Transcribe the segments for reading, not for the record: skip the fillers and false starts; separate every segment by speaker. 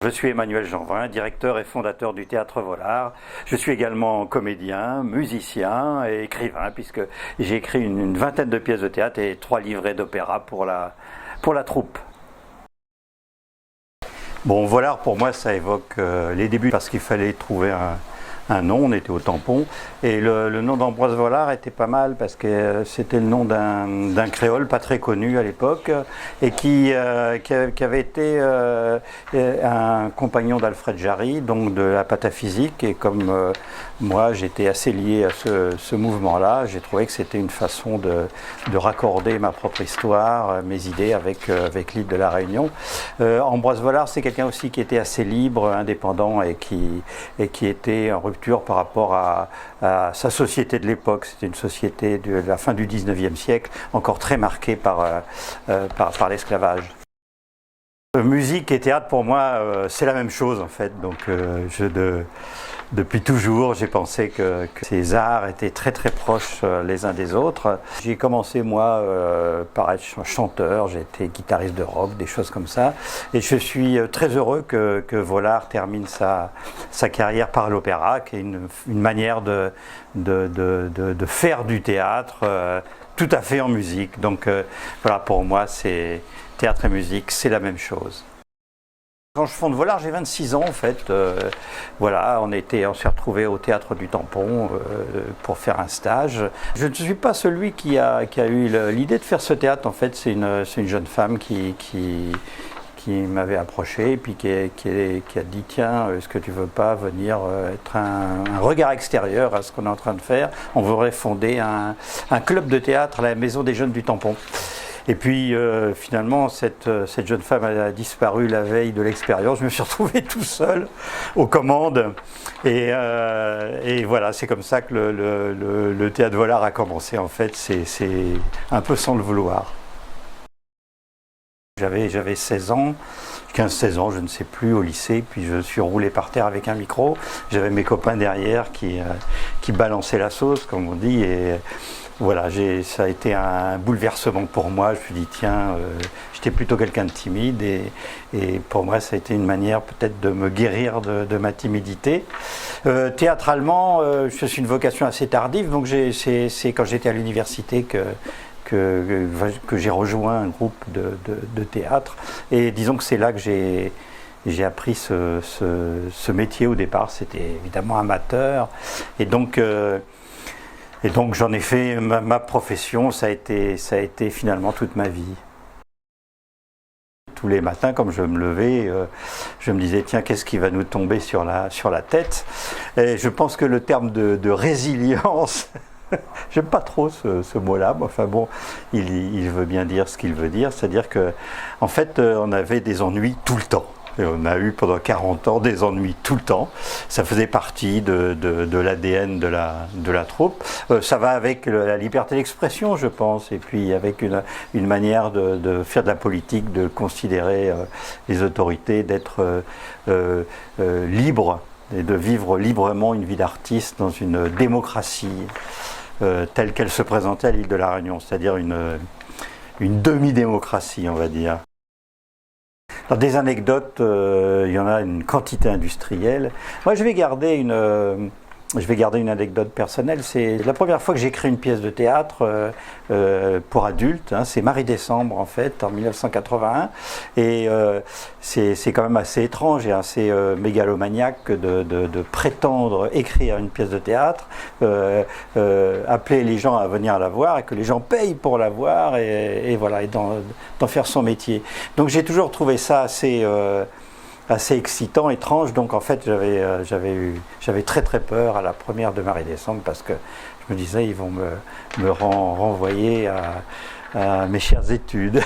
Speaker 1: Je suis Emmanuel Janvin, directeur et fondateur du Théâtre Volard. Je suis également comédien, musicien et écrivain, puisque j'ai écrit une vingtaine de pièces de théâtre et 3 livrets d'opéra pour la troupe. Bon, Volard, pour moi, ça évoque les débuts, parce qu'il fallait trouver un nom, on était au tampon, et le nom d'Ambroise Vollard était pas mal parce que c'était le nom d'un créole pas très connu à l'époque et qui avait été un compagnon d'Alfred Jarry, donc de la pataphysique, et comme moi j'étais assez lié à ce mouvement-là, j'ai trouvé que c'était une façon de raccorder ma propre histoire, mes idées avec l'île de la Réunion. Ambroise Vollard, c'est quelqu'un aussi qui était assez libre, indépendant et qui était en rupture par rapport à sa société de l'époque. C'était une société de la fin du 19e siècle, encore très marquée par l'esclavage. Musique et théâtre, pour moi, c'est la même chose en fait. Donc, depuis toujours, j'ai pensé que ces arts étaient très très proches les uns des autres. J'ai commencé moi par être chanteur, j'ai été guitariste de rock, des choses comme ça. Et je suis très heureux que Vollard termine sa carrière par l'opéra, qui est une manière de faire du théâtre tout à fait en musique. Donc voilà, pour moi, c'est théâtre et musique, c'est la même chose. Quand je fonde Vollard, j'ai 26 ans en fait. Voilà, on s'est retrouvés au théâtre du Tampon pour faire un stage. Je ne suis pas celui qui a eu l'idée de faire ce théâtre. En fait, c'est une jeune femme qui m'avait approché et puis qui a dit tiens, est-ce que tu veux pas venir être un regard extérieur à ce qu'on est en train de faire? On voudrait fonder un club de théâtre à la Maison des Jeunes du Tampon. Et puis finalement, cette jeune femme a disparu la veille de l'expérience. Je me suis retrouvé tout seul aux commandes. Et voilà, c'est comme ça que le théâtre Vollard a commencé. En fait, c'est un peu sans le vouloir. J'avais 16 ans, 15-16 ans, je ne sais plus, au lycée, puis je suis roulé par terre avec un micro. J'avais mes copains derrière qui balançaient la sauce, comme on dit, et voilà, ça a été un bouleversement pour moi. Je me suis dit, tiens, j'étais plutôt quelqu'un de timide, et pour moi, ça a été une manière peut-être de me guérir de ma timidité. Théâtralement, je suis une vocation assez tardive, donc c'est quand j'étais à l'université que j'ai rejoint un groupe de théâtre, et disons que c'est là que j'ai appris ce métier. Au départ, c'était évidemment amateur, et donc j'en ai fait ma profession. Ça a été finalement toute ma vie. Tous les matins, comme je me levais, je me disais tiens, qu'est-ce qui va nous tomber sur la tête? Et je pense que le terme de résilience, j'aime pas trop ce mot-là, mais enfin bon, il veut bien dire ce qu'il veut dire, c'est-à-dire que en fait, on avait des ennuis tout le temps. Et on a eu pendant 40 ans des ennuis tout le temps. Ça faisait partie de l'ADN de la troupe. Ça va avec la liberté d'expression, je pense, et puis avec une manière de faire de la politique, de considérer les autorités, d'être libre et de vivre librement une vie d'artiste dans une démocratie telle qu'elle se présentait à l'île de la Réunion, c'est-à-dire une demi-démocratie, on va dire. Dans des anecdotes, il y en a une quantité industrielle. Moi, je vais garder une anecdote personnelle. C'est la première fois que j'écris une pièce de théâtre pour adultes. C'est Marie-Décembre, en fait, en 1981. Et c'est quand même assez étrange et assez mégalomaniaque de prétendre écrire une pièce de théâtre, appeler les gens à venir la voir et que les gens payent pour la voir, et voilà, et d'en faire son métier. Donc j'ai toujours trouvé ça assez excitant, étrange. Donc en fait, j'avais très très peur à la première de Marie-Décembre, parce que je me disais, ils vont me renvoyer à mes chères études.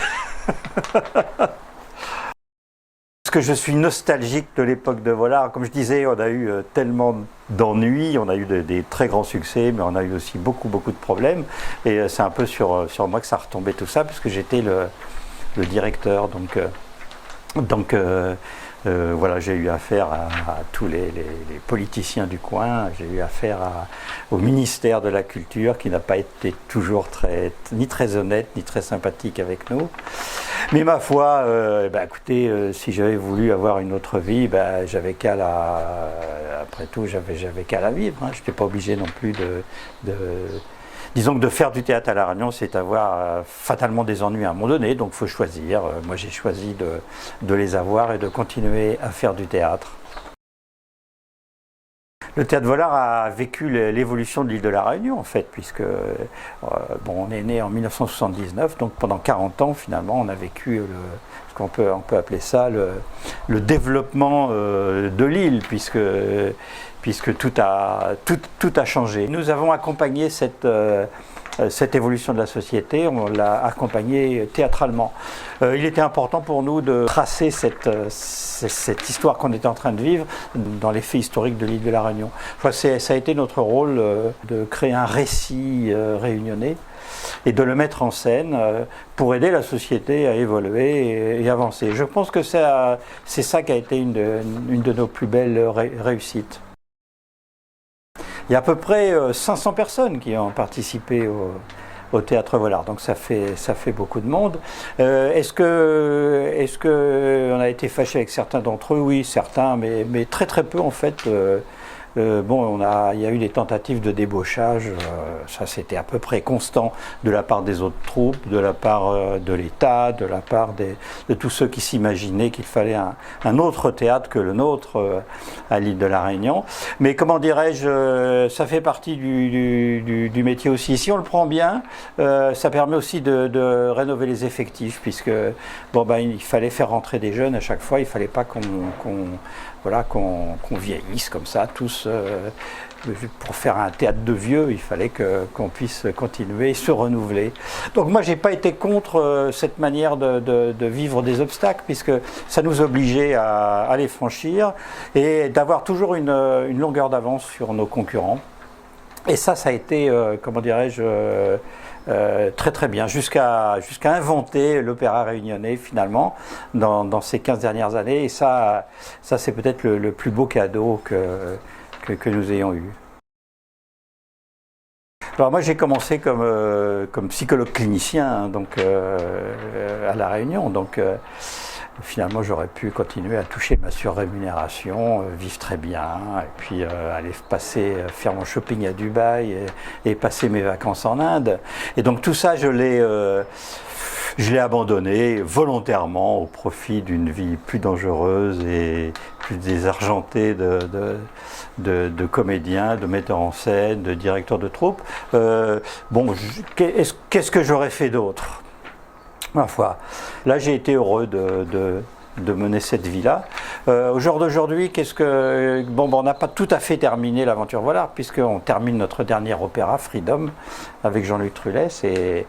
Speaker 1: Parce que je suis nostalgique de l'époque de Vollard. Comme je disais, on a eu tellement d'ennuis, on a eu des très grands succès, mais on a eu aussi beaucoup de problèmes. Et c'est un peu sur moi que ça retombait tout ça, puisque j'étais le directeur. Donc voilà, j'ai eu affaire à tous les politiciens du coin. J'ai eu affaire au ministère de la Culture, qui n'a pas été toujours ni très honnête, ni très sympathique avec nous. Mais ma foi, écoutez, si j'avais voulu avoir une autre vie, j'avais qu'à après tout, j'avais qu'à la vivre. Hein. Je n'étais pas obligé non plus disons que de faire du théâtre à La Réunion, c'est avoir fatalement des ennuis à un moment donné, donc il faut choisir. Moi, j'ai choisi de les avoir et de continuer à faire du théâtre. Le Théâtre Volard a vécu l'évolution de l'île de La Réunion, en fait, puisque on est né en 1979, donc pendant 40 ans, finalement, on a vécu ce qu'on peut appeler ça le développement de l'île, puisque tout a changé. Nous avons accompagné cette évolution de la société, on l'a accompagnée théâtralement. Il était important pour nous de tracer cette histoire qu'on était en train de vivre dans les faits historiques de l'île de La Réunion. Ça a été notre rôle de créer un récit réunionnais et de le mettre en scène pour aider la société à évoluer et avancer. Je pense que c'est ça qui a été une de nos plus belles réussites. Il y a à peu près 500 personnes qui ont participé au Théâtre Volard, donc ça fait beaucoup de monde. Est-ce que on a été fâché avec certains d'entre eux? Oui, certains, mais très très peu en fait. Il y a eu des tentatives de débauchage, ça c'était à peu près constant de la part des autres troupes, de la part de l'État, de la part de tous ceux qui s'imaginaient qu'il fallait un autre théâtre que le nôtre à l'île de La Réunion. Mais comment dirais-je, ça fait partie du métier aussi. Si on le prend bien, ça permet aussi de rénover les effectifs, puisque il fallait faire rentrer des jeunes à chaque fois, il ne fallait pas qu'on vieillisse comme ça tous. Pour faire un théâtre de vieux, il fallait qu'on puisse continuer et se renouveler. Donc moi, j'ai pas été contre cette manière de vivre des obstacles, puisque ça nous obligeait à les franchir et d'avoir toujours une longueur d'avance sur nos concurrents. Et ça a été, très très bien, jusqu'à inventer l'opéra réunionnais finalement dans ces 15 dernières années. Et ça c'est peut-être le plus beau cadeau que nous ayons eu. Alors moi j'ai commencé comme psychologue clinicien à La Réunion, finalement j'aurais pu continuer à toucher ma surrémunération, vivre très bien, et puis aller faire mon shopping à Dubaï et passer mes vacances en Inde. Et donc tout ça je l'ai abandonné volontairement au profit d'une vie plus dangereuse et plus désargentée de comédiens, de metteurs en scène, de directeurs de troupe. Qu'est-ce que j'aurais fait d'autre? Ma foi, là j'ai été heureux de mener cette vie-là. Au jour d'aujourd'hui, on n'a pas tout à fait terminé l'aventure Volard, puisqu'on termine notre dernier opéra, Freedom, avec Jean-Luc Trulès, et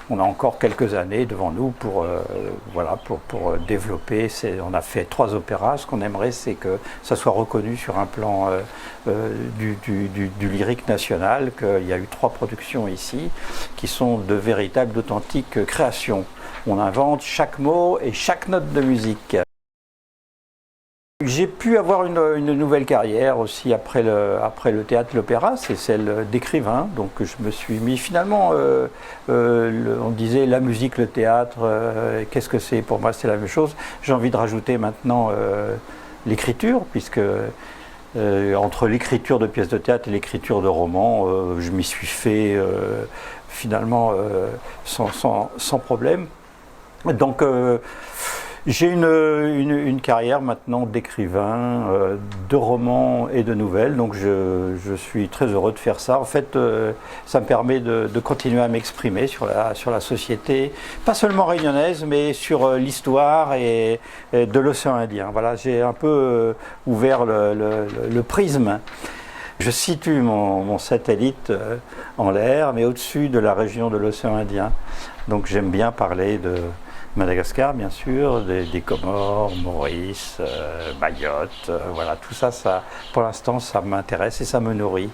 Speaker 1: on a encore quelques années devant nous pour développer. On a fait 3 opéras. Ce qu'on aimerait, c'est que ça soit reconnu sur un plan du lyrique national, qu'il y a eu 3 productions ici, qui sont de véritables, d'authentiques créations. On invente chaque mot et chaque note de musique. J'ai pu avoir une nouvelle carrière aussi après le théâtre, l'opéra, c'est celle d'écrivain. Donc je me suis mis finalement, on disait la musique, le théâtre, qu'est-ce que c'est? Pour moi c'est la même chose. J'ai envie de rajouter maintenant l'écriture, puisque entre l'écriture de pièces de théâtre et l'écriture de romans, je m'y suis fait finalement sans problème. Donc j'ai une carrière maintenant d'écrivain, de romans et de nouvelles, donc je suis très heureux de faire ça. En fait, ça me permet de continuer à m'exprimer sur la société, pas seulement réunionnaise, mais sur l'histoire et de l'océan Indien. Voilà, j'ai un peu ouvert le prisme. Je situe mon satellite en l'air, mais au-dessus de la région de l'océan Indien. Donc j'aime bien parler de Madagascar, bien sûr, des Comores, Maurice, Mayotte, voilà, tout ça, pour l'instant, ça m'intéresse et ça me nourrit.